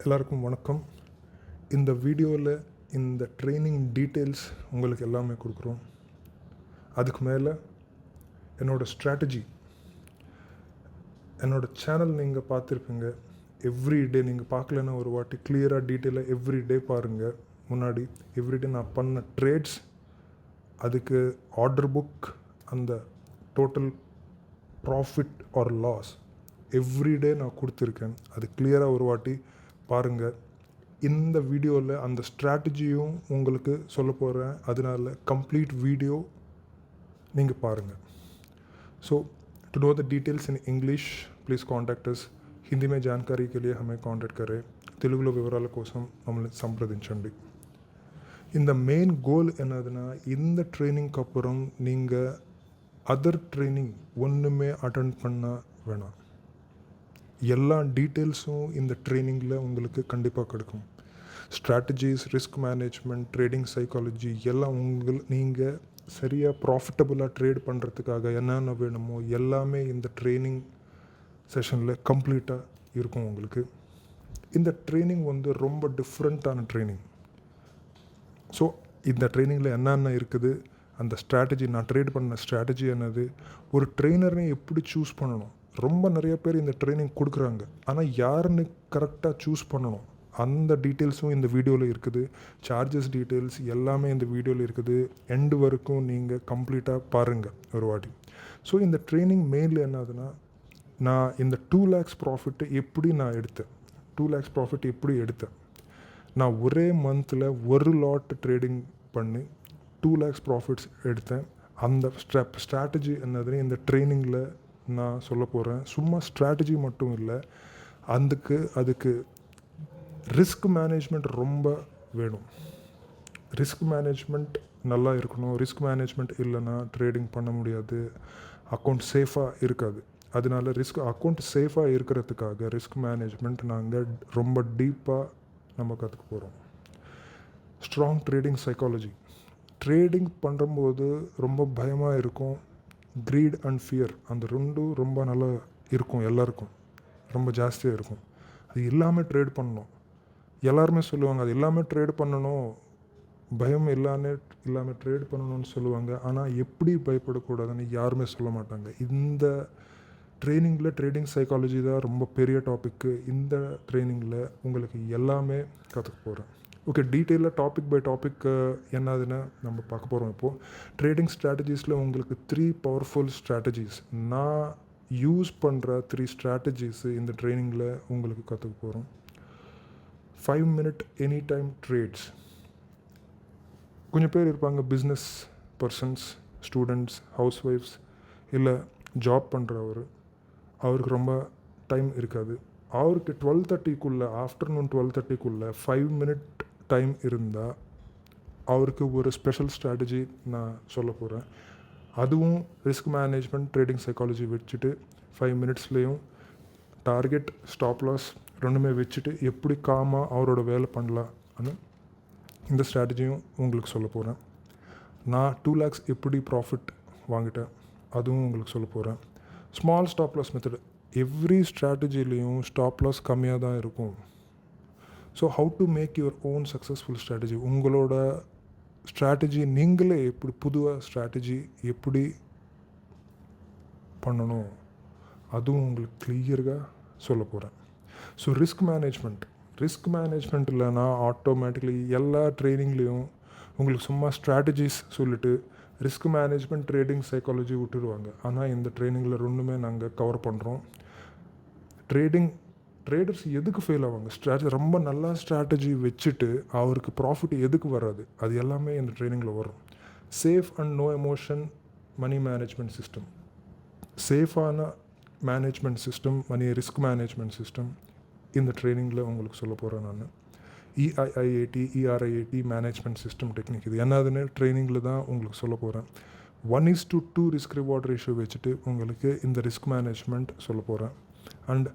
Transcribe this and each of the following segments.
எல்லாருக்கும் வணக்கம். இந்த வீடியோவில் இந்த ட்ரைனிங் டீட்டெயில்ஸ் உங்களுக்கு எல்லாமே கொடுக்குறோம். அதுக்கு மேலே என்னோடய ஸ்ட்ராட்டஜி, என்னோடய சேனல் நீங்கள் பார்த்துருப்பீங்க. எவ்ரிடே நீங்கள் பார்க்கலன்னா ஒரு வாட்டி கிளியராக டீட்டெயிலாக எவ்ரிடே பாருங்கள். முன்னாடி எவ்ரிடே நான் பண்ண ட்ரேட்ஸ், அதுக்கு ஆர்டர் புக், அந்த total profit or loss everyday நான் கொடுத்துருக்கேன். அது கிளியராக ஒரு வாட்டி பாருங்கள். இந்த வீடியோவில் அந்த ஸ்ட்ராட்டஜியும் உங்களுக்கு சொல்ல போகிறேன். அதனால கம்ப்ளீட் வீடியோ நீங்கள் பாருங்கள். So to know the details in English please contact us. Hindi में जानकारी के लिए हमें कांटेक्ट करें. తెలుగులో వివరాల కోసం మమ్మల్ని సంప్రదించండి. இந்த மெயின் கோல் என்னதுன்னா, இந்த ட்ரைனிங்க்கு அப்புறம் நீங்கள் அதர் ட்ரைனிங் ஒன்றுமே அட்டெண்ட் பண்ண வேணாம். எல்லா டீட்டெயில்ஸும் இந்த ட்ரைனிங்கில் உங்களுக்கு கண்டிப்பாக கிடைக்கும். Strategies, risk management, trading psychology எல்லாம் நீங்கள் சரியாக ப்ராஃபிட்டபுளாக ட்ரேட் பண்ணுறதுக்காக என்னென்ன வேணுமோ எல்லாமே இந்த ட்ரைனிங் செஷனில் கம்ப்ளீட்டாக இருக்கும் உங்களுக்கு. இந்த ட்ரைனிங் ரொம்ப டிஃப்ரெண்ட்டான ட்ரைனிங். ஸோ இந்த ட்ரைனிங்கில் என்னென்ன இருக்குது, அந்த ஸ்ட்ராட்டஜி, நான் ட்ரேட் பண்ண ஸ்ட்ராட்டஜி என்னது, ஒரு ட்ரெயினரை எப்படி சூஸ் பண்ணணும். ரொம்ப நிறைய பேர் இந்த ட்ரைனிங் கொடுக்குறாங்க, ஆனால் யாருன்னு கரெக்டாக சூஸ் பண்ணணும் அந்த டீட்டெயில்ஸும் இந்த வீடியோவில் இருக்குது. சார்ஜஸ் டீட்டெயில்ஸ் எல்லாமே இந்த வீடியோவில் இருக்குது. எண்டு வரைக்கும் நீங்கள் கம்ப்ளீட்டாக பாருங்கள் ஒரு வாட்டி. ஸோ இந்த ட்ரைனிங் மெயினில் என்னதுன்னா, நான் இந்த 2 lakhs ப்ராஃபிட்டு எப்படி நான் எடுத்தேன், 2 lakhs ப்ராஃபிட் எப்படி எடுத்தேன். நான் ஒரே மந்தில் ஒரு லாட் ட்ரேடிங் பண்ணி 2 lakhs ப்ராஃபிட்ஸ் எடுத்தேன். அந்த ஸ்ட்ராட்டஜி என்னதுன்னு இந்த ட்ரைனிங்கில் நான் சொல்ல போகிறேன். சும்மா ஸ்ட்ராட்டஜி மட்டும் இல்லை, அதுக்கு ரிஸ்க் மேனேஜ்மெண்ட் ரொம்ப வேணும். ரிஸ்க் மேனேஜ்மெண்ட் நல்லா இருக்கணும். ரிஸ்க் மேனேஜ்மெண்ட் இல்லைன்னா ட்ரேடிங் பண்ண முடியாது. அக்கௌண்ட் சேஃபாக இருக்காது. அதனால அக்கௌண்ட் சேஃபாக இருக்கிறதுக்காக ரிஸ்க் மேனேஜ்மெண்ட் நாங்கள் ரொம்ப டீப்பாக நம்ம கற்றுக்க போகிறோம். Strong trading psychology. ட்ரேடிங் பண்ணும்போது ரொம்ப பயமாக இருக்கும். க்ரீட் அண்ட் ஃபியர், அந்த ரெண்டும் ரொம்ப நல்லா இருக்கும். எல்லாருக்கும் ரொம்ப ஜாஸ்தியாக இருக்கும். அது இல்லாமல் ட்ரேட் பண்ணணும். எல்லாருமே சொல்லுவாங்க அது இல்லாமல் ட்ரேட் பண்ணணும், பயம் இல்லாமல் ட்ரேட் பண்ணணும்னு சொல்லுவாங்க. ஆனால் எப்படி பயப்படக்கூடாதுன்னு யாருமே சொல்ல மாட்டாங்க. இந்த ட்ரைனிங்கில் ட்ரேடிங் சைக்காலஜி தான் ரொம்ப பெரிய டாப்பிக்கு. இந்த ட்ரைனிங்கில் உங்களுக்கு எல்லாமே கற்றுக்க போகிறேன். ஓகே, டீட்டெயிலாக டாபிக் பை டாபிக் என்னதுன்னு நம்ம பார்க்க போகிறோம். இப்போது ட்ரேடிங் ஸ்ட்ராட்டஜிஸில் உங்களுக்கு 3 பவர்ஃபுல் ஸ்ட்ராட்டஜிஸ், நான் யூஸ் பண்ணுற 3 ஸ்ட்ராட்டஜிஸு இந்த ட்ரைனிங்கில் உங்களுக்கு கற்றுக்க போகிறோம். 5 minute எனி டைம் ட்ரேட்ஸ். கொஞ்சம் பேர் இருப்பாங்க, business persons, students, house wives, இல்லை ஜாப் பண்ணுறவர். அவருக்கு ரொம்ப டைம் இருக்காது. அவருக்கு 12:30 ஆஃப்டர்நூன் 12:30 5 minute டைம் இருந்தால் அவருக்கு ஒரு ஸ்பெஷல் ஸ்ட்ராட்டஜி நான் சொல்ல போகிறேன். அதுவும் ரிஸ்க் மேனேஜ்மெண்ட், ட்ரேடிங் சைக்காலஜி வச்சுட்டு 5 minutesலேயும் டார்கெட், ஸ்டாப் லாஸ் ரெண்டுமே வச்சுட்டு எப்படி காமாக அவரோட வேலை பண்ணலான்னு இந்த ஸ்ட்ராட்டஜியும் உங்களுக்கு சொல்ல போகிறேன். நான் 2 lakhs எப்படி ப்ராஃபிட் வாங்கிட்டேன் அதுவும் உங்களுக்கு சொல்ல போகிறேன். Small stop loss method. Every ஸ்ட்ராட்டஜிலையும் ஸ்டாப் லாஸ் கம்மியாக தான் இருக்கும். So how to make your own successful strategy. உங்களோட ஸ்ட்ராட்டஜி நீங்களே எப்படி புதுவாக ஸ்ட்ராட்டஜி எப்படி பண்ணணும் அதுவும் உங்களுக்கு கிளியராக சொல்ல போகிறேன். ஸோ ரிஸ்க் மேனேஜ்மெண்ட் இல்லைன்னா ஆட்டோமேட்டிக்லி எல்லா ட்ரைனிங்லேயும் உங்களுக்கு சும்மா ஸ்ட்ராட்டஜிஸ் சொல்லிட்டு ரிஸ்க் மேனேஜ்மெண்ட், ட்ரேடிங் சைக்காலஜி விட்டுடுவாங்க. ஆனால் இந்த ட்ரைனிங்கில் ரெண்டுமே நாங்கள் கவர் பண்ணுறோம். ட்ரேடர்ஸ் எதுக்கு ஃபெயில் ஆவாங்க, ரொம்ப நல்லா ஸ்ட்ராட்டஜி வச்சுட்டு அவருக்கு ப்ராஃபிட் எதுக்கு வராது, அது எல்லாமே இந்த ட்ரைனிங்கில் வரும். Safe and no emotion money management system. சேஃபான management system, risk management system இந்த ட்ரைனிங்கில் உங்களுக்கு சொல்ல போகிறேன் நான். ERIAT management system technique. இது என்னதுன்னு ட்ரைனிங்கில் தான் உங்களுக்கு சொல்ல போகிறேன். 1:2 ரிஸ்க் ரிவார்ட் ரேஷியோ வச்சுட்டு உங்களுக்கு இந்த ரிஸ்க் மேனேஜ்மெண்ட் சொல்ல போகிறேன். And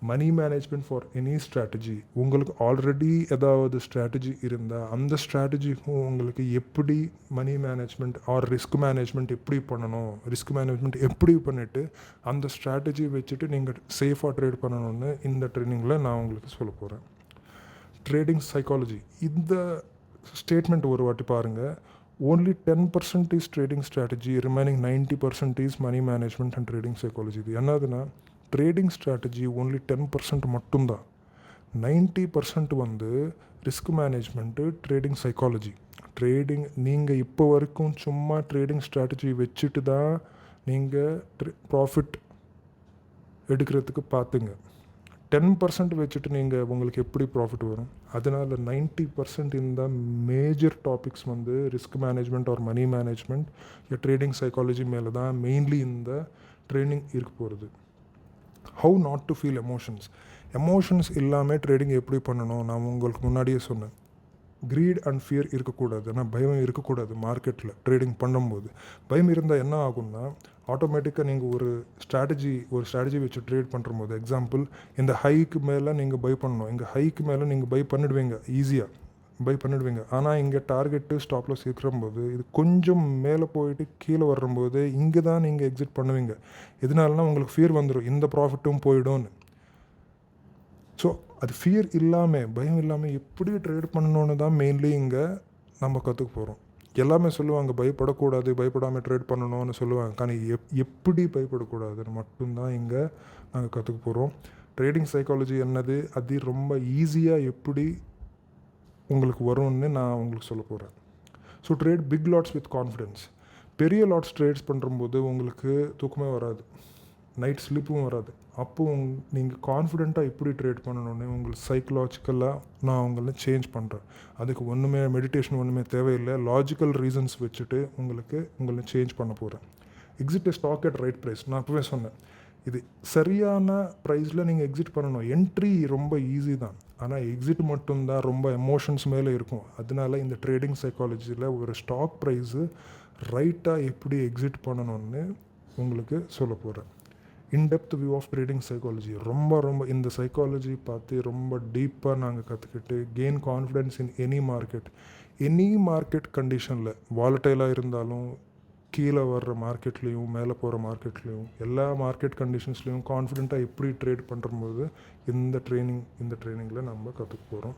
money management for any strategy. உங்களுக்கு ஆல்ரெடி ஏதாவது ஸ்ட்ராட்டஜி இருந்தால் அந்த ஸ்ட்ராட்டஜிக்கும் உங்களுக்கு எப்படி money management or risk management எப்படி பண்ணணும், ரிஸ்க் மேனேஜ்மெண்ட் எப்படி பண்ணிவிட்டு அந்த ஸ்ட்ராட்டஜி வச்சுட்டு நீங்கள் சேஃபாக ட்ரேட் பண்ணணும்னு இந்த ட்ரைனிங்கில் நான் உங்களுக்கு சொல்ல போகிறேன். Trading psychology. இந்த ஸ்டேட்மெண்ட் ஒரு வாட்டி பாருங்கள். Only 10% is trading strategy, remaining 90% is money management and trading psychology. இது என்னதுன்னா, ட்ரேடிங் ஸ்ட்ராட்டஜி ஓன்லி 10% மட்டும்தான். 90% வந்து risk management, trading psychology. Trading நீங்கள் இப்போ வரைக்கும் சும்மா ட்ரேடிங் ஸ்ட்ராட்டஜி வச்சுட்டு தான் நீங்கள் ப்ராஃபிட் எடுக்கிறதுக்கு பார்த்துங்க. 10% வச்சுட்டு நீங்கள் உங்களுக்கு எப்படி ப்ராஃபிட் வரும்? அதனால் 90% இந்த மேஜர் டாபிக்ஸ் வந்து risk management or money management, trading psychology மேலே தான் மெயின்லி இந்த ட்ரைனிங் இருக்க போகிறது. How not to feel emotions இல்லாமல் ட்ரேடிங் எப்படி பண்ணணும் நான் உங்களுக்கு முன்னாடியே சொன்னேன். க்ரீட் அண்ட் ஃபியர் இருக்கக்கூடாது. ஆனால் பயம் இருக்கக்கூடாது. மார்க்கெட்டில் ட்ரேடிங் பண்ணும்போது பயம் இருந்தால் என்ன ஆகும்னா, ஆட்டோமேட்டிக்காக நீங்கள் ஒரு ஸ்ட்ராட்டஜி வச்சு ட்ரேட் பண்ணும்போது, எக்ஸாம்பிள் இந்த ஹைக்கு மேலே நீங்கள் பை பண்ணணும், இங்கே ஹைக்கு மேலே நீங்கள் பை பண்ணிடுவீங்க, ஈஸியாக பை பண்ணிடுவீங்க. ஆனால் இங்கே டார்கெட்டு ஸ்டாப்லாஸ் இருக்கிறம்போது இது கொஞ்சம் மேலே போயிட்டு கீழே வரும்போது இங்கே தான் நீங்கள் எக்ஸிட் பண்ணுவீங்க. எதனாலனா உங்களுக்கு ஃபியர் வந்துடும், இந்த ப்ராஃபிட்டும் போயிடும்னு. ஸோ அது ஃபியர் இல்லாமல், பயம் இல்லாமல் எப்படி ட்ரேட் பண்ணணுன்னு தான் மெயின்லி இங்கே நம்ம கற்றுக்க போகிறோம். எல்லாமே சொல்லுவாங்க பயப்படக்கூடாது, பயப்படாமல் ட்ரேட் பண்ணணும்னு சொல்லுவாங்க. కానీ எப்படி பயப்படக்கூடாதுன்னு மட்டும்தான் இங்கே நாங்கள் கற்றுக்க போகிறோம். ட்ரேடிங் சைக்காலஜி என்னது, அது ரொம்ப ஈஸியாக எப்படி உங்களுக்கு வரும்னு நான் உங்களுக்கு சொல்ல போகிறேன். So trade big lots with confidence. பெரிய லாட்ஸ் ட்ரேட்ஸ் பண்ணும்போது உங்களுக்கு தூக்கமே வராது, நைட் ஸ்லீப்பும் வராது. அப்போது நீங்கள் கான்ஃபிடெண்ட்டாக எப்படி ட்ரேட் பண்ணணுன்னு உங்களுக்கு சைக்கலாஜிக்கலாக நான் உங்களை சேஞ்ச் பண்ணுறேன். அதுக்கு மெடிடேஷன் ஒன்றுமே தேவையில்லை. லாஜிக்கல் ரீசன்ஸ் வச்சுட்டு உங்களை சேஞ்ச் பண்ண போகிறேன். Exit stock at right price. நான் அப்போவே சொன்னேன், இது சரியான ப்ரைஸில் நீங்கள் எக்ஸிட் பண்ணணும். என்ட்ரி ரொம்ப ஈஸி தான், ஆனால் எக்ஸிட் மட்டும்தான் ரொம்ப எமோஷன்ஸ் மேலே இருக்கும். அதனால இந்த ட்ரேடிங் சைக்காலஜியில் ஒரு ஸ்டாக் ப்ரைஸு ரைட்டாக எப்படி எக்ஸிட் பண்ணணும்னு உங்களுக்கு சொல்ல போகிறேன். In-depth view of trading psychology. ரொம்ப இந்த சைக்காலஜி பார்த்து ரொம்ப டீப்பாக நாங்கள் கற்றுக்கிட்டு gain confidence in any market கண்டிஷனில், வாலட்டைலாக இருந்தாலும், கீழே வர்ற மார்க்கெட்லேயும் மேலே போகிற மார்க்கெட்லேயும், எல்லா மார்க்கெட் கண்டிஷன்ஸ்லேயும் கான்ஃபிடெண்ட்டாக எப்படி ட்ரேட் பண்ணும்போது இந்த ட்ரைனிங்கில் நம்ம கற்றுக்க போகிறோம்.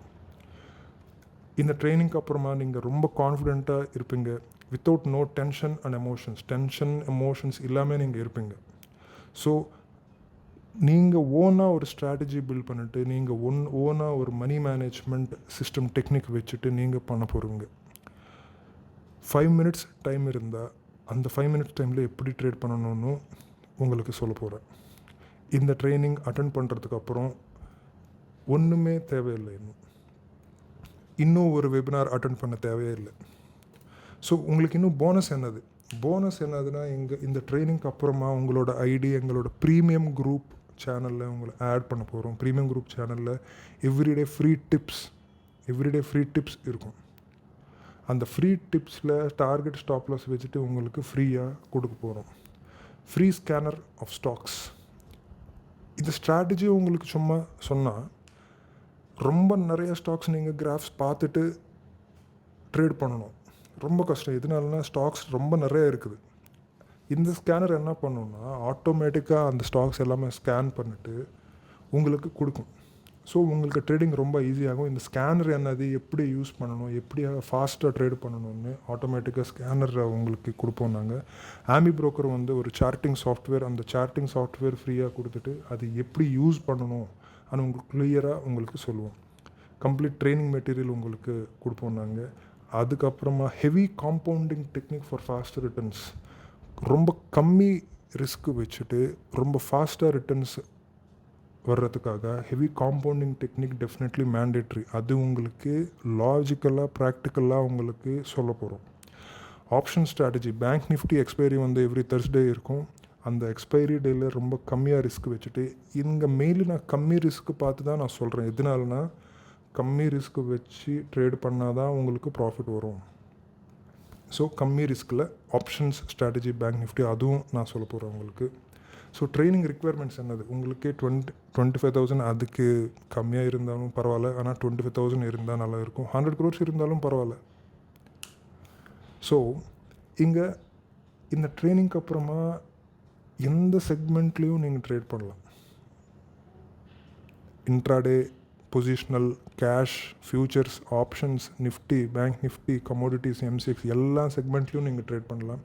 இந்த ட்ரைனிங்க்கு அப்புறமா நீங்கள் ரொம்ப கான்ஃபிடெண்ட்டாக இருப்பீங்க. வித்தவுட் நோ டென்ஷன் எமோஷன்ஸ் இல்லாமல் நீங்கள் இருப்பீங்க. ஸோ நீங்கள் ஓனாக ஒரு ஸ்ட்ராட்டஜி பில்ட் பண்ணிவிட்டு நீங்கள் ஓனாக ஒரு மணி மேனேஜ்மெண்ட் சிஸ்டம் டெக்னிக் வச்சுட்டு நீங்கள் பண்ண போகிறீங்க. 5 minutes டைம் இருந்தால் அந்த 5 minutes டைமில் எப்படி ட்ரேட் பண்ணணும்னு உங்களுக்கு சொல்ல போகிறேன். இந்த ட்ரைனிங் அட்டென்ட் பண்ணுறதுக்கு அப்புறம் ஒன்றுமே தேவையில்லை. இன்னும் ஒரு வெபினார் அட்டென்ட் பண்ண தேவையே இல்லை. ஸோ உங்களுக்கு இன்னும் போனஸ் என்னதுன்னா, இந்த ட்ரைனிங்க்கு அப்புறமா உங்களோட ஐடி எங்களோட ப்ரீமியம் குரூப் சேனலில் உங்களை ஆட் பண்ண போகிறோம். ப்ரீமியம் குரூப் சேனலில் எவ்ரிடே ஃப்ரீ டிப்ஸ் இருக்கும். அந்த ஃப்ரீ டிப்ஸில் டார்கெட் ஸ்டாப் லாஸ் வச்சுட்டு உங்களுக்கு ஃப்ரீயாக கொடுக்க போகிறோம். Free scanner of stocks. இந்த ஸ்ட்ராட்டஜி உங்களுக்கு சும்மா சொன்னால் ரொம்ப நிறைய ஸ்டாக்ஸ் நீங்கள் கிராஃப்ஸ் பார்த்துட்டு ட்ரேட் பண்ணணும், ரொம்ப கஷ்டம். எதனாலனா ஸ்டாக்ஸ் ரொம்ப நிறைய இருக்குது. இந்த ஸ்கேனர் என்ன பண்ணணும்னா ஆட்டோமேட்டிக்காக அந்த ஸ்டாக்ஸ் எல்லாமே ஸ்கேன் பண்ணிவிட்டு உங்களுக்கு கொடுக்கும். ஸோ உங்களுக்கு ட்ரேடிங் ரொம்ப ஈஸியாகும். இந்த ஸ்கேனர் என்னது, எப்படி யூஸ் பண்ணணும், எப்படி ஃபாஸ்ட்டாக ட்ரேட் பண்ணணும்னு ஆட்டோமேட்டிக்காக ஸ்கேனர் உங்களுக்கு கொடுப்போம் நாங்கள். ஆமி புரோக்கர் வந்து ஒரு சார்ட்டிங் சாஃப்ட்வேர், அந்த சார்ட்டிங் சாஃப்ட்வேர் ஃப்ரீயாக கொடுத்துட்டு அது எப்படி யூஸ் பண்ணணும் அது உங்களுக்கு கிளியராக உங்களுக்கு சொல்லுவோம். கம்ப்ளீட் ட்ரைனிங் மெட்டீரியல் உங்களுக்கு கொடுப்போம் நாங்கள். அதுக்கப்புறமா heavy compounding technique for fast returns. ரொம்ப கம்மி ரிஸ்க்கு வச்சுட்டு ரொம்ப ஃபாஸ்ட்டாக ரிட்டர்ன்ஸ் வர்றதுக்காக heavy compounding technique definitely mandatory. அது உங்களுக்கு லாஜிக்கலாக ப்ராக்டிக்கலாக உங்களுக்கு சொல்ல போகிறோம். Option strategy. Bank Nifty expiry வந்து எவ்ரி Thursday இருக்கும். அந்த எக்ஸ்பைரி டேயில் ரொம்ப கம்மியாக ரிஸ்க் வச்சுட்டு, இங்கே மெயின்லி நான் கம்மி ரிஸ்க்கு பார்த்து தான் நான் சொல்கிறேன். எதனாலனா கம்மி ரிஸ்க்கு வச்சு ட்ரேட் பண்ணால் தான் உங்களுக்கு ப்ராஃபிட் வரும். ஸோ கம்மி ரிஸ்கில் ஆப்ஷன்ஸ் ஸ்ட்ராட்டஜி பேங்க் நிஃப்டி அதுவும் நான் சொல்ல போகிறேன் உங்களுக்கு. ஸோ ட்ரைனிங் ரிக்வயர்மெண்ட்ஸ் என்னது, உங்களுக்கு 25,000 அதுக்கு கம்மியாக இருந்தாலும் பரவாயில்ல, ஆனால் 25,000 இருந்தால் நல்லா இருக்கும். 100 crores இருந்தாலும் பரவாயில்ல. ஸோ இங்கே இந்த ட்ரைனிங்க்கு அப்புறமா எந்த செக்மெண்ட்லேயும் நீங்கள் ட்ரேட் பண்ணலாம். Intraday, positional, cash, futures, options, Nifty, bank Nifty, commodities, MCX எல்லா செக்மெண்ட்லேயும் நீங்கள் ட்ரேட் பண்ணலாம்.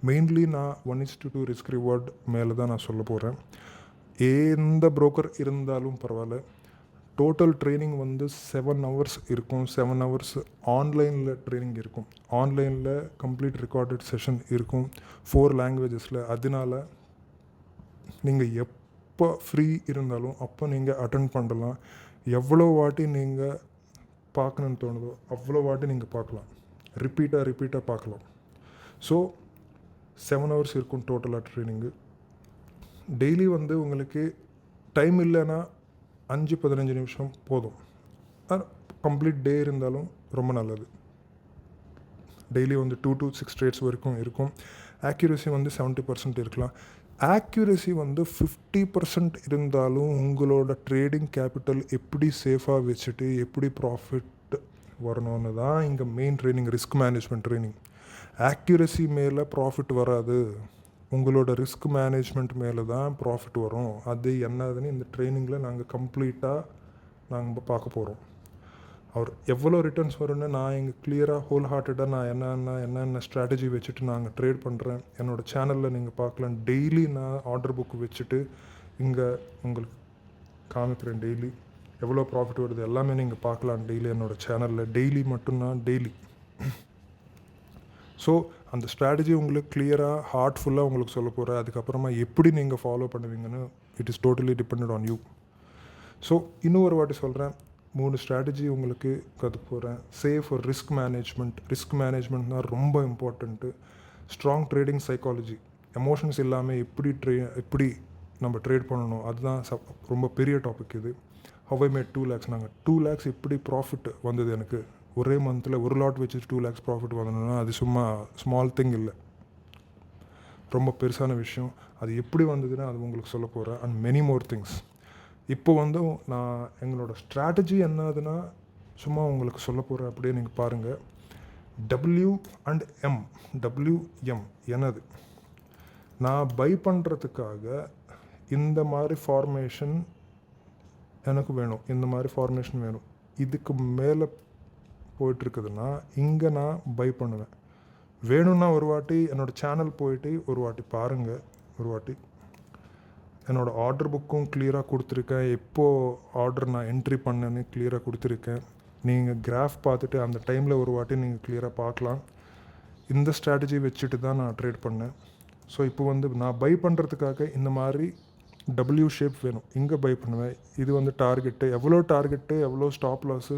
மெயின்லி நான் 1:2 ரிஸ்க் ரிவார்ட் மேலே தான் நான் சொல்ல போகிறேன். எந்த புரோக்கர் இருந்தாலும் பரவாயில்ல. டோட்டல் ட்ரைனிங் வந்து 7 hours இருக்கும். 7 hours ஆன்லைனில் ட்ரைனிங் இருக்கும். ஆன்லைனில் கம்ப்ளீட் ரெக்கார்டட் செஷன் இருக்கும் 4 languagesல. அதனால நீங்கள் எப்போ ஃப்ரீ இருந்தாலும் அப்போ நீங்கள் அட்டென்ட் பண்ணலாம். எவ்வளோ வாட்டி நீங்கள் பார்க்கணுன்னு தோணுதோ அவ்வளோ வாட்டி நீங்கள் பார்க்கலாம். ரிப்பீட்டாக பார்க்கலாம். ஸோ 7 hours இருக்கும் டோட்டலாக ட்ரைனிங்கு. டெய்லி வந்து உங்களுக்கு டைம் இல்லைன்னா 5-15 நிமிஷம் போதும். கம்ப்ளீட் டே இருந்தாலும் ரொம்ப நல்லது. டெய்லி வந்து 2 to 6 trades வரைக்கும் இருக்கும். ஆக்யூரசி வந்து 70% இருக்கலாம். ஆக்யூரசி வந்து 50% இருந்தாலும் உங்களோட ட்ரேடிங் கேபிட்டல் எப்படி சேஃபாக வச்சுட்டு எப்படி ப்ராஃபிட் வரணும்னு தான் இங்கே main training, risk management training. Accuracy மேலே ப்ராஃபிட் வராது, உங்களோட ரிஸ்க் மேனேஜ்மெண்ட் மேலே தான் ப்ராஃபிட் வரும். அது என்னதுன்னு இந்த ட்ரைனிங்கில் நாங்கள் கம்ப்ளீட்டாக நாங்கள் பார்க்க போகிறோம். அவர் எவ்வளோ ரிட்டர்ன்ஸ் வரும்னு நான் இங்கே கிளியராக ஹோல் ஹார்ட்டடாக நான் என்னென்ன ஸ்ட்ராட்டஜி வச்சுட்டு நாங்கள் ட்ரேட் பண்ணுறேன் என்னோடய சேனலில் நீங்கள் பார்க்கலாம். டெய்லி நான் ஆர்டர் புக் வச்சுட்டு இங்கே உங்களுக்கு காமிக்கிறேன். டெய்லி எவ்வளோ ப்ராஃபிட் வருது எல்லாமே நீங்கள் பார்க்கலாம் டெய்லி என்னோடய சேனலில். டெய்லி மட்டும்தான், டெய்லி. ஸோ அந்த ஸ்ட்ராட்டஜி உங்களுக்கு கிளியராக ஹார்ட்ஃபுல்லாக உங்களுக்கு சொல்ல போகிறேன். அதுக்கப்புறமா எப்படி நீங்கள் ஃபாலோ பண்ணுவீங்கன்னு it is totally depended on you. So இன்னும் ஒரு வாட்டி சொல்கிறேன், 3 ஸ்ட்ராட்டஜி உங்களுக்கு கற்றுக்க போகிறேன். சேஃப் ஒரு ரிஸ்க் மேனேஜ்மெண்ட் தான் ரொம்ப important. Strong trading psychology, emotions இல்லாமல் எப்படி நம்ம ட்ரேட் பண்ணணும், அதுதான் ரொம்ப பெரிய டாபிக் இது. How I made 2 lakhs. நாங்கள் 2 lakhs எப்படி ப்ராஃபிட் வந்தது எனக்கு ஒரே மந்தில் ஒரு லாட் வச்சு 2 lakhs ப்ராஃபிட் வந்ததுன்னா அது சும்மா ஸ்மால் திங் இல்லை, ரொம்ப பெருசான விஷயம். அது எப்படி வந்ததுன்னா அது உங்களுக்கு சொல்ல போகிறேன். And many more things. இப்போ வந்து நான் எங்களோட ஸ்ட்ராட்டஜி என்னதுன்னா சும்மா உங்களுக்கு சொல்ல போகிறேன். அப்படியே நீங்கள் பாருங்கள். WM என்னது, நான் பை பண்ணுறதுக்காக இந்த மாதிரி ஃபார்மேஷன் எனக்கு வேணும், இந்த மாதிரி ஃபார்மேஷன் வேணும். இதுக்கு மேலே போயிட்டுருக்குதுன்னா இங்கே நான் பை பண்ணுவேன். வேணும்னா ஒரு வாட்டி என்னோடய சேனல் போயிட்டு ஒரு வாட்டி பாருங்கள். ஒரு வாட்டி என்னோடய ஆர்டர் புக்கும் கிளியராக கொடுத்துருக்கேன். எப்போது ஆர்டர் நான் என்ட்ரி பண்ணேன்னு கிளியராக கொடுத்துருக்கேன். நீங்கள் கிராஃப் பார்த்துட்டு அந்த டைமில் ஒரு வாட்டி நீங்கள் கிளியராக பார்க்கலாம். இந்த ஸ்ட்ராட்டஜி வச்சுட்டு தான் நான் ட்ரேட் பண்ணேன். ஸோ இப்போ வந்து நான் பை பண்ணுறதுக்காக இந்த மாதிரி W ஷேப் வேணும், இங்கே பை பண்ணுவேன். இது வந்து டார்கெட்டு, எவ்வளோ ஸ்டாப் லாஸு,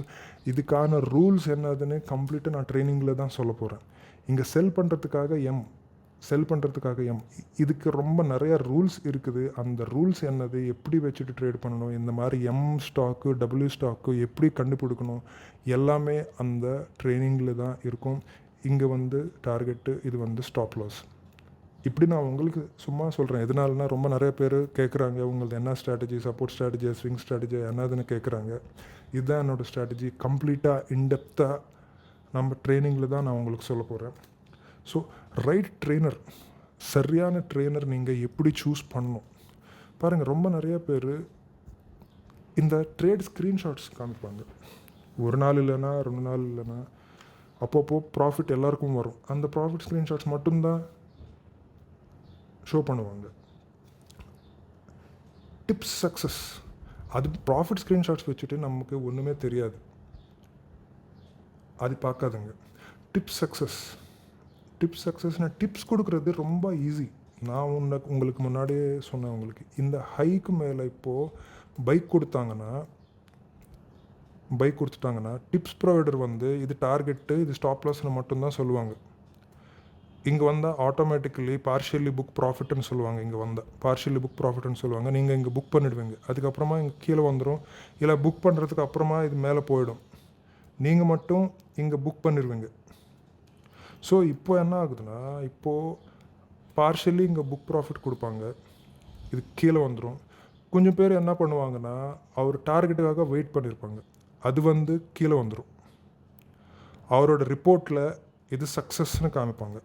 இதுக்கான ரூல்ஸ் என்னதுன்னு கம்ப்ளீட்டாக நான் ட்ரைனிங்கில் தான் சொல்ல போகிறேன். இங்கே செல் பண்ணுறதுக்காக M, இதுக்கு ரொம்ப நிறையா ரூல்ஸ் இருக்குது. அந்த ரூல்ஸ் என்னது, எப்படி வச்சுட்டு ட்ரேட் பண்ணணும், இந்த மாதிரி M ஸ்டாக்கு W ஸ்டாக்கு எப்படி கண்டுபிடிக்கணும், எல்லாமே அந்த ட்ரைனிங்கில் தான் இருக்கும். இங்கே வந்து டார்கெட்டு, இது வந்து ஸ்டாப் லாஸ். இப்படி நான் உங்களுக்கு சும்மா சொல்கிறேன். எதனாலனா ரொம்ப நிறைய பேர் கேட்குறாங்க, உங்களது என்ன strategy, support strategy, swing strategy என்னதுன்னு கேட்குறாங்க. இதுதான் என்னோடய ஸ்ட்ராட்டஜி. கம்ப்ளீட்டாக இன்டெப்த்தாக நம்ம ட்ரைனிங்கில் தான் நான் உங்களுக்கு சொல்ல போகிறேன். ஸோ ரைட் ட்ரெய்னர், சரியான ட்ரெய்னர் நீங்கள் எப்படி சூஸ் பண்ணணும் பாருங்கள். ரொம்ப நிறைய பேர் இந்த ட்ரேட் ஸ்க்ரீன்ஷாட்ஸ் காமிப்பாங்க. ஒரு நாள் இல்லைன்னா 2 நாள் இல்லைன்னா அப்பப்போ ப்ராஃபிட் எல்லாருக்கும் வரும். அந்த ப்ராஃபிட் ஸ்க்ரீன்ஷாட்ஸ் மட்டும்தான் ஷோ பண்ணுவாங்க. டிப்ஸ் சக்ஸஸ், அது ப்ராஃபிட் ஸ்க்ரீன்ஷாட்ஸ் வச்சுட்டு நமக்கு ஒன்றுமே தெரியாது, அது பார்க்காதுங்க. டிப்ஸ் சக்ஸஸ்னால் டிப்ஸ் கொடுக்குறது ரொம்ப ஈஸி. நான் உங்களுக்கு முன்னாடியே சொன்னேன். உங்களுக்கு இந்த ஹைக்கு மேலே இப்போது பைக் கொடுத்துட்டாங்கன்னா டிப்ஸ் ப்ரொவைடர் வந்து இது டார்கெட்டு, இது ஸ்டாப் லாஸ்ன்னு மட்டும்தான் சொல்லுவாங்க. இங்கே வந்தால் ஆட்டோமேட்டிக்கலி பார்ஷியலி புக் ப்ராஃபிட்னு சொல்லுவாங்க. நீங்கள் இங்கே புக் பண்ணிடுவீங்க. அதுக்கப்புறமா இங்கே கீழே வந்துடும். இல்லை புக் பண்ணுறதுக்கு அப்புறமா இது மேலே போயிடும். நீங்கள் மட்டும் இங்கே புக் பண்ணிடுவீங்க. ஸோ இப்போ என்ன ஆகுதுன்னா, இப்போது பார்ஷியலி இங்கே புக் ப்ராஃபிட் கொடுப்பாங்க, இது கீழே வந்துடும். கொஞ்சம் பேர் என்ன பண்ணுவாங்கன்னா, அவர் டார்கெட்டுக்காக வெயிட் பண்ணியிருப்பாங்க, அது வந்து கீழே வந்துடும். அவரோட ரிப்போர்ட்டில் இது சக்ஸஸ்ன்னு காமிப்பாங்க.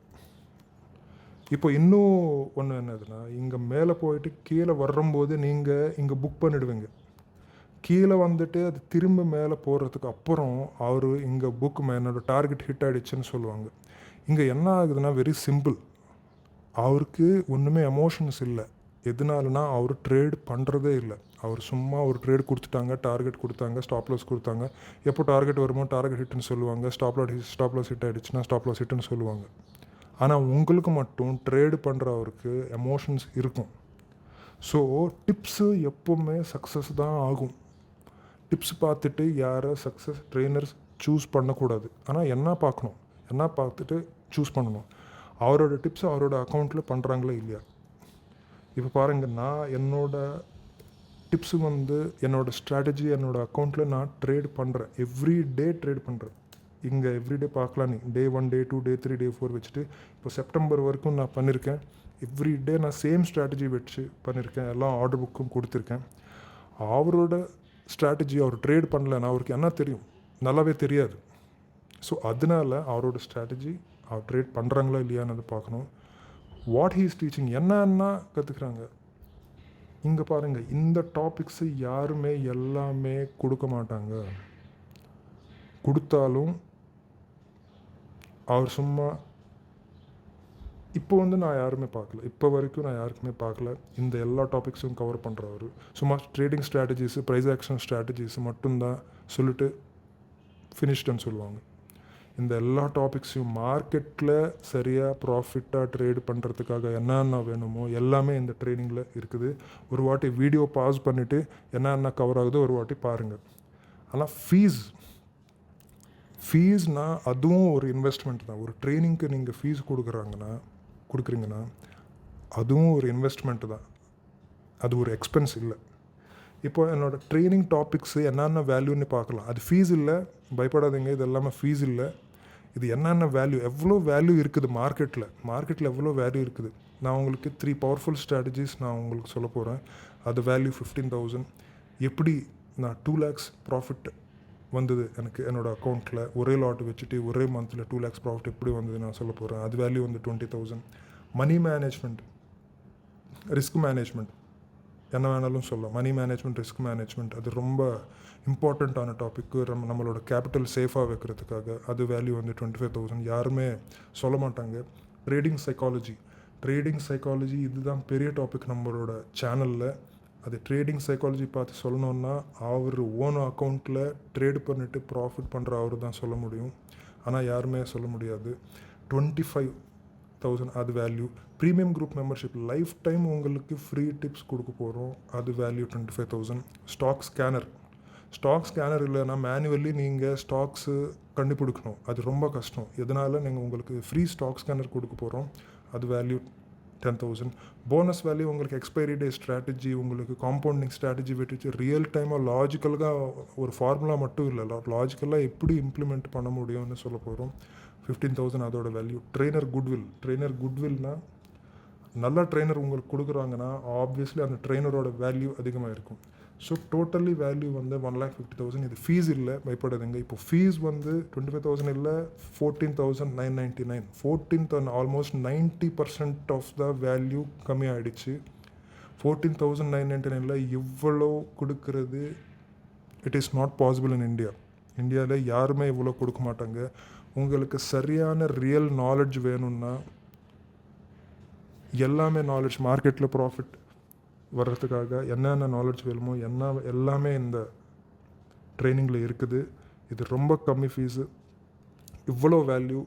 இப்போ இன்னும் ஒன்று என்னதுன்னா, இங்கே மேலே போயிட்டு கீழே வரும்போது நீங்கள் இங்கே புக் பண்ணிடுவீங்க. கீழே வந்துட்டு அது திரும்ப மேலே போகிறதுக்கு அப்புறம் அவர் இங்கே புக் என்னோட டார்கெட் ஹிட் ஆகிடுச்சுன்னு சொல்லுவாங்க. இங்கே என்ன ஆகுதுன்னா வெரி சிம்பிள். அவருக்கு ஒன்றுமே எமோஷன்ஸ் இல்லை. எதனாலனா அவர் ட்ரேட் பண்ணுறதே இல்லை. அவர் சும்மா ஒரு ட்ரேட் கொடுத்துட்டாங்க, டார்கெட் கொடுத்தாங்க, ஸ்டாப் லாஸ் கொடுத்தாங்க. எப்போ டார்கெட் வருமோ டார்கெட் ஹிட்னு சொல்லுவாங்க, ஸ்டாப் லாஸ் ஹிட் ஆகிடுச்சுன்னா ஸ்டாப் லாஸ் ஹிட்னு சொல்லுவாங்க. ஆனால் உங்களுக்கு மட்டும் ட்ரேடு பண்ணுற அவருக்கு எமோஷன்ஸ் இருக்கும். ஸோ டிப்ஸு எப்போவுமே சக்ஸஸ் தான் ஆகும். டிப்ஸ் பார்த்துட்டு யாரை சக்ஸஸ் ட்ரெயினர்ஸ் சூஸ் பண்ணக்கூடாது. ஆனால் என்ன பார்க்கணும், என்ன பார்த்துட்டு சூஸ் பண்ணணும், அவரோட டிப்ஸ் அவரோட அக்கௌண்ட்டில் பண்ணுறாங்களா இல்லையா. இப்போ பாருங்கள், நான் என்னோடய டிப்ஸு என்னோடய ஸ்ட்ராட்டஜி என்னோடய அக்கௌண்ட்டில் நான் ட்ரேட் பண்ணுறேன். எவ்ரி டே ட்ரேட் பண்ணுறேன். இங்கே எவ்ரிடே பார்க்கலாம். நீ டே 1 டே 2 டே 3 டே 4 வச்சுட்டு இப்போ செப்டம்பர் வரைக்கும் நான் பண்ணியிருக்கேன். எவ்ரி டே நான் சேம் ஸ்ட்ராட்டஜி வச்சு பண்ணியிருக்கேன். எல்லாம் ஆர்டர் புக்கும் கொடுத்துருக்கேன். அவரோட ஸ்ட்ராட்டஜி அவர் ட்ரேட் பண்ணலன்னா அவருக்கு என்ன தெரியும், நல்லாவே தெரியாது. ஸோ அதனால அவரோட ஸ்ட்ராட்டஜி அவர் ட்ரேட் பண்ணுறாங்களா இல்லையான்னு பார்க்கணும். வாட் ஹீ இஸ் டீச்சிங், என்னன்னா கற்றுக்குறாங்க. இங்கே பாருங்கள், இந்த டாபிக்ஸு யாருமே எல்லாமே கொடுக்க மாட்டாங்க. கொடுத்தாலும் அவர் சும்மா இப்போ நான் யாருமே பார்க்கல, இப்போ வரைக்கும் நான் யாருக்குமே பார்க்கல இந்த எல்லா டாபிக்ஸும் கவர் பண்ணுறவர். சும்மா trading strategies, price action strategies மட்டும்தான் சொல்லிட்டு ஃபினிஷ்டுன்னு சொல்லுவாங்க. இந்த எல்லா டாபிக்ஸையும் மார்க்கெட்டில் சரியாக ப்ராஃபிட்டாக ட்ரேட் பண்ணுறதுக்காக என்னென்ன வேணுமோ எல்லாமே இந்த ட்ரைனிங்கில் இருக்குது. ஒரு வாட்டி வீடியோ பாஸ் பண்ணிவிட்டு என்னென்ன கவர் ஆகுதோ ஒரு வாட்டி பாருங்கள். ஆனால் ஃபீஸ்னால் அதுவும் ஒரு இன்வெஸ்ட்மெண்ட் தான். ஒரு ட்ரைனிங்க்கு நீங்கள் ஃபீஸ் கொடுக்குறீங்கன்னா அதுவும் ஒரு இன்வெஸ்ட்மெண்ட் தான். அது ஒரு எக்ஸ்பென்ஸ் இல்லை. இப்போ என்னோடய ட்ரைனிங் டாபிக்ஸு என்னென்ன வேல்யூன்னு பார்க்கலாம். அது ஃபீஸ் இல்லை, பயப்படாதீங்க. இது எல்லாமே ஃபீஸ் இல்லை. இது என்னென்ன வேல்யூ, எவ்வளோ வேல்யூ இருக்குது மார்க்கெட்டில் எவ்வளோ வேல்யூ இருக்குது. நான் உங்களுக்கு 3 பவர்ஃபுல் ஸ்ட்ராட்டஜிஸ் நான் உங்களுக்கு சொல்ல போகிறேன். அது வேல்யூ 15,000. எப்படி நான் 2 lakhs ப்ராஃபிட் வந்தது எனக்கு என்னோடய அக்கௌண்ட்டில் ஒரே லாட் வச்சுட்டு ஒரே மந்தில் 2 lakhs ப்ராஃபிட் எப்படி வந்தது நான் சொல்ல போகிறேன். அது value 20,000. Money management, risk management, என்ன வேணாலும் சொல்லலாம். மணி மேனேஜ்மெண்ட், ரிஸ்க் மேனேஜ்மெண்ட் அது ரொம்ப இம்பார்ட்டண்ட்டான டாப்பிக்கு. நம்மளோட கேபிட்டல் சேஃபாக வைக்கிறதுக்காக அது வேல்யூ 25,000. யாருமே சொல்ல மாட்டாங்க. ட்ரேடிங் சைக்காலஜி இதுதான் பெரிய டாபிக் நம்மளோட சேனலில். அது ட்ரேடிங் சைக்காலஜி பார்த்து சொல்லணுன்னா அவர் ஓன் அக்கௌண்ட்டில் ட்ரேட் பண்ணிவிட்டு ப்ராஃபிட் பண்ணுற அவர் தான் சொல்ல முடியும். ஆனால் யாருமே சொல்ல முடியாது. 25,000 அது value. Premium group membership life time உங்களுக்கு ஃப்ரீ டிப்ஸ் கொடுக்க போகிறோம். அது வேல்யூ 25,000. ஸ்டாக் ஸ்கேனர் இல்லைன்னா மேனுவலி நீங்கள் ஸ்டாக்ஸு கண்டுபிடிக்கணும். அது ரொம்ப கஷ்டம். இதனால் உங்களுக்கு ஃப்ரீ ஸ்டாக் ஸ்கேனர் கொடுக்க போகிறோம். அது வேல்யூ 10,000. போனஸ் வேல்யூ உங்களுக்கு எக்ஸ்பைரி டே ஸ்ட்ராட்டஜி, உங்களுக்கு காம்பவுண்டிங் ஸ்ட்ராட்டஜி விட்டுச்சு ரியல் டைமாக லாஜிக்கலாக ஒரு ஃபார்முலா மட்டும் இல்லை, லாஜிக்கலாக எப்படி இம்ப்ளிமெண்ட் பண்ண முடியும்னு சொல்ல போகிறோம். 15,000 அதோட வேல்யூ. ட்ரெயினர் குட்வில்னால் நல்ல ட்ரெயினர் உங்களுக்கு கொடுக்குறாங்கன்னா ஆப்வியஸ்லி அந்த ட்ரெயினரோட வேல்யூ அதிகமாக இருக்கும். So totally value 1,50,000. இது ஃபீஸ் இல்லை, பயப்படாதுங்க. இப்போ ஃபீஸ் 25,000 இல்லை, 14,999. 14,000 ஆல்மோஸ்ட் 90% ஆஃப் த வேல்யூ கம்மி ஆகிடுச்சு. 14,999 இவ்வளோ கொடுக்கறது இட் இஸ் நாட் பாசிபிள் இன் இந்தியாவில் யாருமே இவ்வளோ கொடுக்க மாட்டாங்க. உங்களுக்கு சரியான ரியல் நாலேஜ் வேணும்னா எல்லாமே நாலேஜ், மார்க்கெட்டில் ப்ராஃபிட் வர்றதுக்காக என்னென்ன நாலேஜ் வேணுமோ எல்லாமே இந்த ட்ரைனிங்கில் இருக்குது. இது ரொம்ப கம்மி ஃபீஸு. இவ்வளோ வேல்யூ,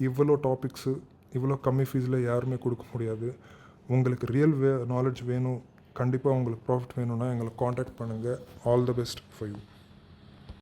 இவ்வளோ டாபிக்ஸு இவ்வளோ கம்மி ஃபீஸில் யாருமே கொடுக்க முடியாது. உங்களுக்கு ரியல் நாலேஜ் வேணும், கண்டிப்பாக உங்களுக்கு ப்ராஃபிட் வேணும்னா எங்களை காண்டாக்ட் பண்ணுங்கள். All the best for you.